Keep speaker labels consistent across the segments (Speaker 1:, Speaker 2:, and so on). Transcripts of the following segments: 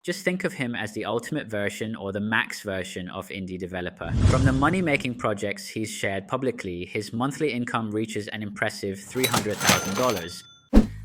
Speaker 1: Just think of him as the ultimate version or the max version of indie developer. From the money-making projects he's shared publicly, his monthly income reaches an impressive $300,000.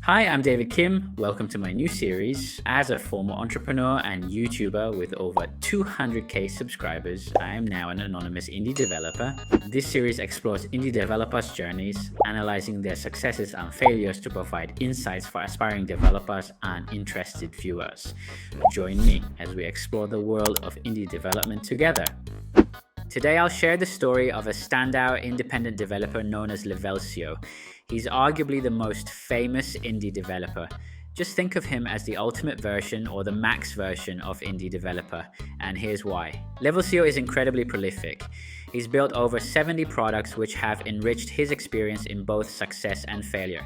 Speaker 1: Hi, I'm David Kim. Welcome to my new series. As a former entrepreneur and YouTuber with over 200k subscribers, I am now an anonymous indie developer. This series explores indie developers' journeys, analyzing their successes and failures to provide insights for aspiring developers and interested viewers. Join me as we explore the world of indie development together. Today, I'll share the story of a standout independent developer known as Levelsio. He's arguably the most famous indie developer. Just think of him as the ultimate version or the max version of indie developer, and here's why. Levelsio is incredibly prolific. He's built over 70 products which have enriched his experience in both success and failure.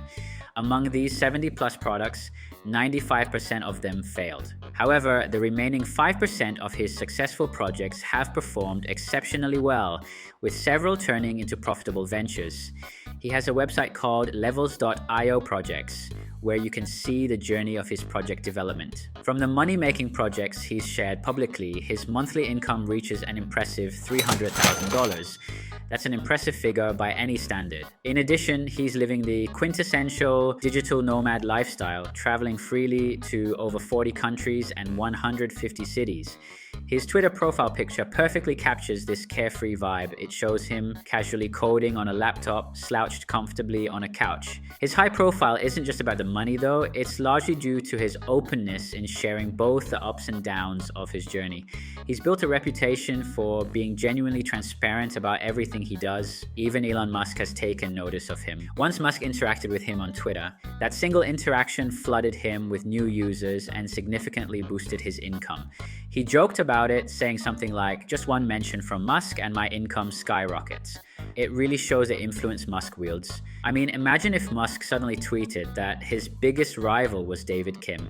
Speaker 1: Among these 70 plus products, 95% of them failed. However, the remaining 5% of his successful projects have performed exceptionally well, with several turning into profitable ventures. He has a website called Levels.io projects, where you can see the journey of his project development. From the money-making projects he's shared publicly, his monthly income reaches an impressive $300,000. That's an impressive figure by any standard. In addition, he's living the quintessential digital nomad lifestyle, traveling freely to over 40 countries and 150 cities. His Twitter profile picture perfectly captures this carefree vibe. It shows him casually coding on a laptop, slouched comfortably on a couch. His high profile isn't just about the money though, it's largely due to his openness in sharing both the ups and downs of his journey. He's built a reputation for being genuinely transparent about everything he does. Even Elon Musk has taken notice of him. Once Musk interacted with him on Twitter, that single interaction flooded him with new users and significantly boosted his income. He joked about it, saying something like, "Just one mention from Musk and my income skyrockets." It really shows the influence Musk wields. I mean, imagine if Musk suddenly tweeted that his biggest rival was David Kim.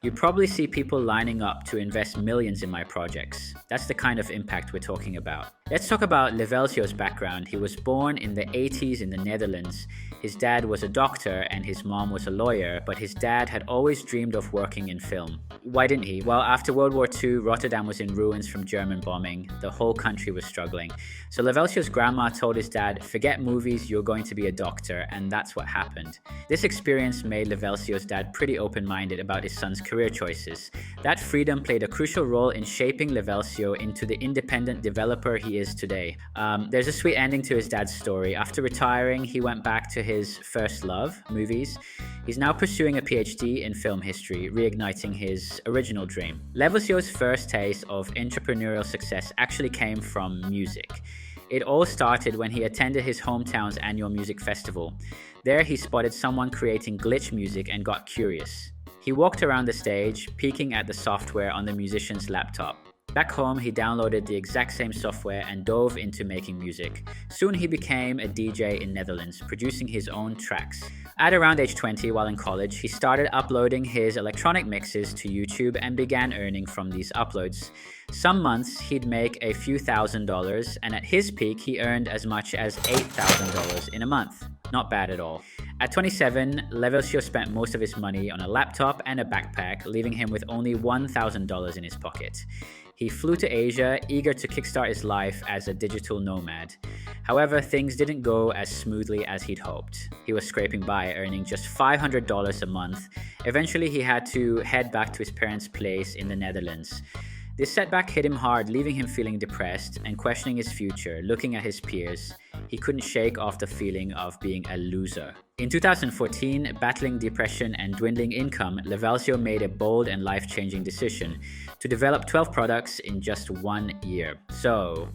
Speaker 1: You'd probably see people lining up to invest millions in my projects. That's the kind of impact we're talking about. Let's talk about Levelsios background. He was born in the 80s in the Netherlands. His dad was a doctor and his mom was a lawyer, but his dad had always dreamed of working in film. Why didn't he? Well, after World War II, Rotterdam was in ruins from German bombing. The whole country was struggling. So Levelsio's grandma told his dad, "Forget movies, you're going to be a doctor," and that's what happened. This experience made Levelsio's dad pretty open-minded about his son's career choices. That freedom played a crucial role in shaping Levelsio into the independent developer he is today. There's a sweet ending to his dad's story. After retiring, he went back to his first love, movies. He's now pursuing a PhD in film history, reigniting his original dream. Levelsio's first taste of entrepreneurial success actually came from music. It all started when he attended his hometown's annual music festival. There he spotted someone creating glitch music and got curious. He walked around the stage, peeking at the software on the musician's laptop. Back home, he downloaded the exact same software and dove into making music. Soon he became a DJ in Netherlands, producing his own tracks. At around age 20, while in college, he started uploading his electronic mixes to YouTube and began earning from these uploads. Some months, he'd make a few $1,000s, and at his peak, he earned as much as $8,000 in a month. Not bad at all. At 27, Levelsio spent most of his money on a laptop and a backpack, leaving him with only $1,000 in his pocket. He flew to Asia, eager to kickstart his life as a digital nomad. However, things didn't go as smoothly as he'd hoped. He was scraping by, earning just $500 a month. Eventually, he had to head back to his parents' place in the Netherlands. This setback hit him hard, leaving him feeling depressed and questioning his future. Looking at his peers, he couldn't shake off the feeling of being a loser. In 2014, battling depression and dwindling income, Levelsio made a bold and life-changing decision to develop 12 products in just 1 year. So,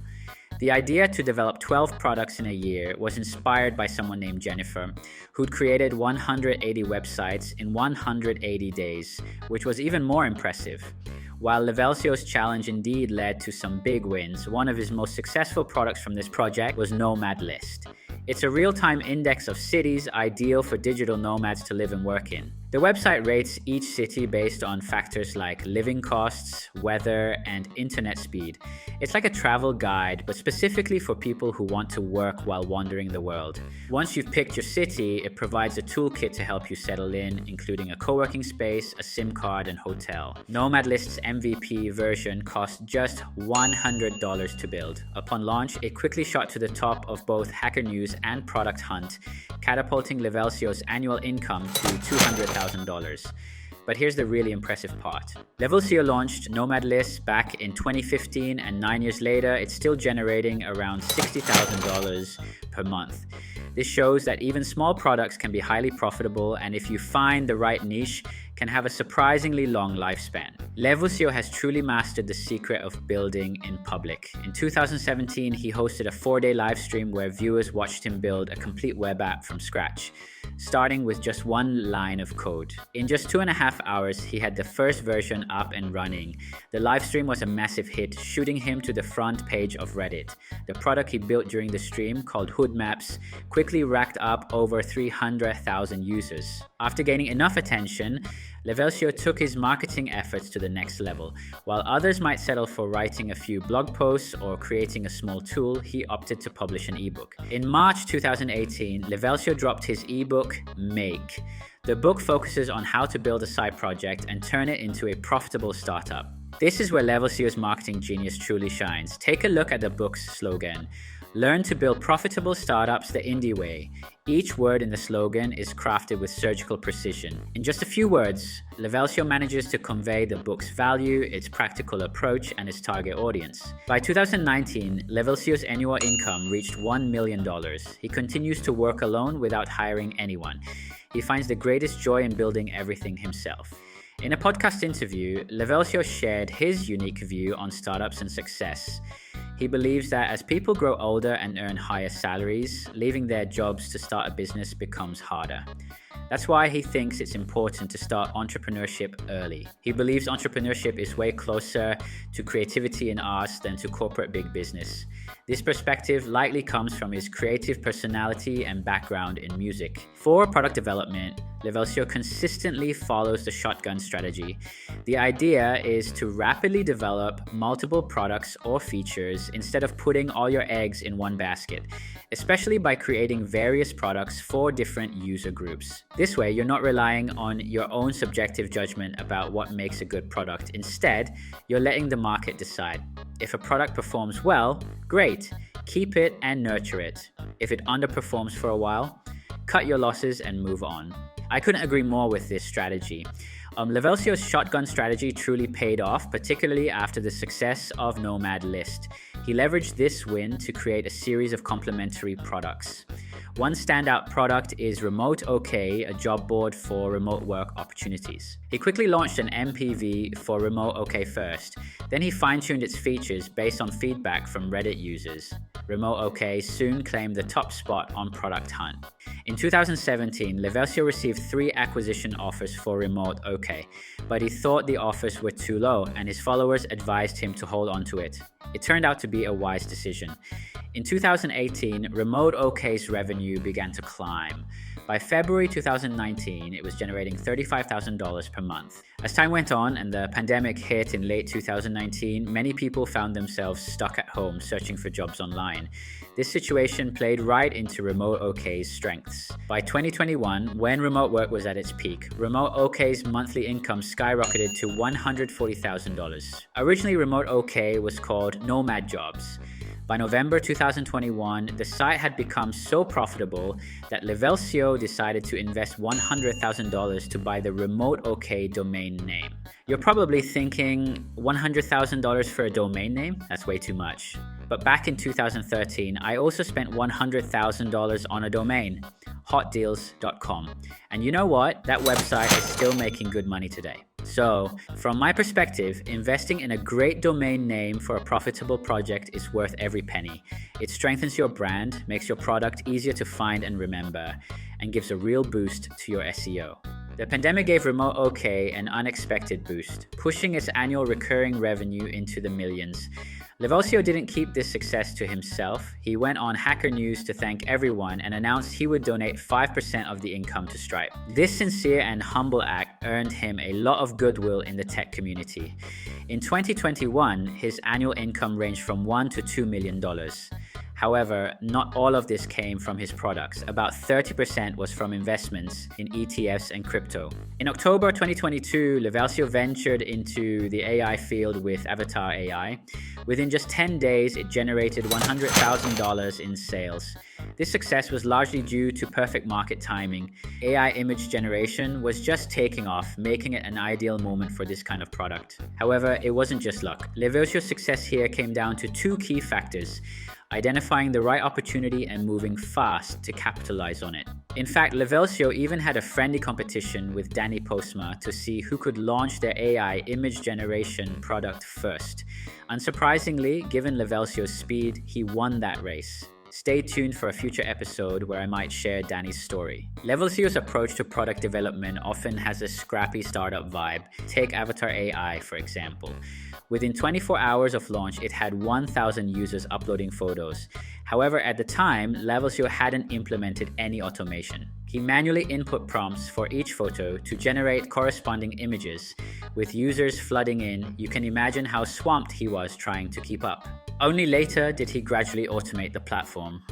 Speaker 1: the idea to develop 12 products in a year was inspired by someone named Jennifer, who'd created 180 websites in 180 days, which was even more impressive. While Levelsio's challenge indeed led to some big wins, one of his most successful products from this project was Nomad List. It's a real-time index of cities ideal for digital nomads to live and work in. The website rates each city based on factors like living costs, weather, and internet speed. It's like a travel guide, but specifically for people who want to work while wandering the world. Once you've picked your city, it provides a toolkit to help you settle in, including a co-working space, a SIM card, and hotel. Nomad List's MVP version cost just $100 to build. Upon launch, it quickly shot to the top of both Hacker News and Product Hunt, catapulting Levelsio's annual income to $200,000. But here's the really impressive part. Levelsio launched Nomad List back in 2015, and 9 years later, it's still generating around $60,000 per month. This shows that even small products can be highly profitable, and if you find the right niche, can have a surprisingly long lifespan. Levelsio has truly mastered the secret of building in public. In 2017, he hosted a 4-day live stream where viewers watched him build a complete web app from scratch, starting with just one line of code. In just 2.5 hours, he had the first version up and running. The live stream was a massive hit, shooting him to the front page of Reddit. The product he built during the stream, called Hood Maps, quickly racked up over 300,000 users. After gaining enough attention, Levelsio took his marketing efforts to the next level. While others might settle for writing a few blog posts or creating a small tool, he opted to publish an ebook. In March 2018, Levelsio dropped his ebook, Make. The book focuses on how to build a side project and turn it into a profitable startup. This is where Levelsio's marketing genius truly shines. Take a look at the book's slogan. Learn to build profitable startups the indie way. Each word in the slogan is crafted with surgical precision. In just a few words, Levelsio manages to convey the book's value, its practical approach, and its target audience. By 2019, Levelsio's annual income reached $1 million. He continues to work alone without hiring anyone. He finds the greatest joy in building everything himself. In a podcast interview, Levelsio shared his unique view on startups and success. He believes that as people grow older and earn higher salaries, leaving their jobs to start a business becomes harder. That's why he thinks it's important to start entrepreneurship early. He believes entrepreneurship is way closer to creativity and arts than to corporate big business. This perspective likely comes from his creative personality and background in music. For product development, Levelsio consistently follows the shotgun strategy. The idea is to rapidly develop multiple products or features instead of putting all your eggs in one basket, especially by creating various products for different user groups. This way, you're not relying on your own subjective judgment about what makes a good product. Instead, you're letting the market decide. If a product performs well, great, keep it and nurture it. If it underperforms for a while, cut your losses and move on. I couldn't agree more with this strategy. Levelsio's shotgun strategy truly paid off, particularly after the success of Nomad List. He leveraged this win to create a series of complementary products. One standout product is Remote OK, a job board for remote work opportunities. He quickly launched an MPV for Remote OK first. Then he fine-tuned its features based on feedback from Reddit users. Remote OK soon claimed the top spot on Product Hunt. In 2017, Levelsio received 3 acquisition offers for Remote OK, but he thought the offers were too low and his followers advised him to hold on to it. It turned out to be a wise decision. In 2018, Remote OK's revenue began to climb. By February 2019, it was generating $35,000 per month. As time went on and the pandemic hit in late 2019, many people found themselves stuck at home searching for jobs online. This situation played right into Remote OK's strengths. By 2021, when remote work was at its peak, Remote OK's monthly income skyrocketed to $140,000. Originally, Remote OK was called Nomad Jobs. By November 2021, the site had become so profitable that Levelsio decided to invest $100,000 to buy the Remote OK domain name. You're probably thinking, $100,000 for a domain name? That's way too much. But back in 2013, I also spent $100,000 on a domain, hotdeals.com. And you know what? That website is still making good money today. So, from my perspective, investing in a great domain name for a profitable project is worth every penny. It strengthens your brand, makes your product easier to find and remember, and gives a real boost to your SEO. The pandemic gave Remote OK an unexpected boost, pushing its annual recurring revenue into the millions. Levelsio didn't keep this success to himself. He went on Hacker News to thank everyone and announced he would donate 5% of the income to Stripe. This sincere and humble act earned him a lot of goodwill in the tech community. In 2021, his annual income ranged from $1 to $2 million. However, not all of this came from his products. About 30% was from investments in ETFs and crypto. In October 2022, Levelsio ventured into the AI field with Avatar AI. Within just 10 days, it generated $100,000 in sales. This success was largely due to perfect market timing. AI image generation was just taking off, making it an ideal moment for this kind of product. However, it wasn't just luck. Levelsio's success here came down to two key factors: identifying the right opportunity and moving fast to capitalize on it. In fact, Levelsio even had a friendly competition with Danny Postma to see who could launch their AI image generation product first. Unsurprisingly, given Levelsio's speed, he won that race. Stay tuned for a future episode where I might share Danny's story. Levelsio's approach to product development often has a scrappy startup vibe. Take Avatar AI, for example. Within 24 hours of launch, it had 1,000 users uploading photos. However, at the time, Levelsio hadn't implemented any automation. He manually input prompts for each photo to generate corresponding images. With users flooding in, you can imagine how swamped he was trying to keep up. Only later did he gradually automate the platform.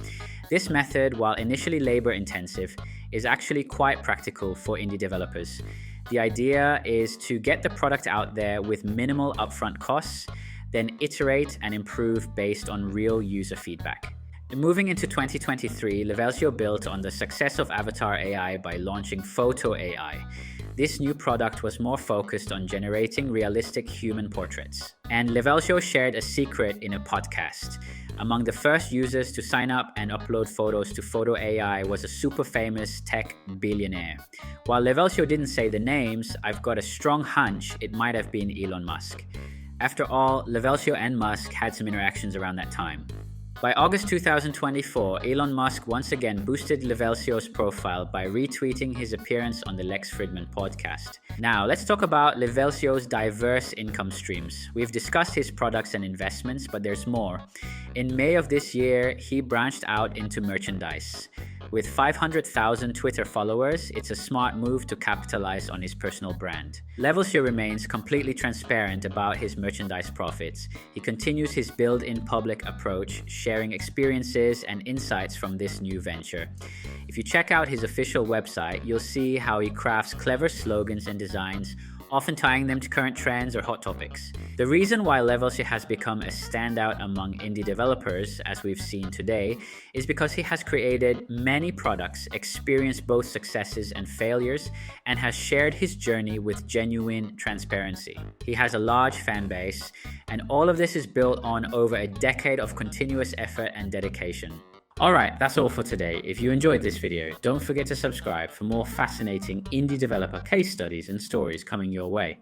Speaker 1: This method, while initially labor-intensive, is actually quite practical for indie developers. The idea is to get the product out there with minimal upfront costs, then iterate and improve based on real user feedback. Moving into 2023, Levelsio built on the success of Avatar AI by launching Photo AI. This new product was more focused on generating realistic human portraits. And Levelsio shared a secret in a podcast. Among the first users to sign up and upload photos to Photo AI was a super famous tech billionaire. While Levelsio didn't say the names, I've got a strong hunch it might have been Elon Musk. After all, Levelsio and Musk had some interactions around that time. By August 2024, Elon Musk once again boosted Levelsio's profile by retweeting his appearance on the Lex Fridman podcast. Now, let's talk about Levelsio's diverse income streams. We've discussed his products and investments, but there's more. In May of this year, he branched out into merchandise. With 500,000 Twitter followers, it's a smart move to capitalize on his personal brand. Levelsio remains completely transparent about his merchandise profits. He continues his build-in-public approach, sharing experiences and insights from this new venture. If you check out his official website, you'll see how he crafts clever slogans and designs, often tying them to current trends or hot topics. The reason why Levelsio has become a standout among indie developers, as we've seen today, is because he has created many products, experienced both successes and failures, and has shared his journey with genuine transparency. He has a large fan base, and all of this is built on over a decade of continuous effort and dedication. Alright, that's all for today. If you enjoyed this video, don't forget to subscribe for more fascinating indie developer case studies and stories coming your way.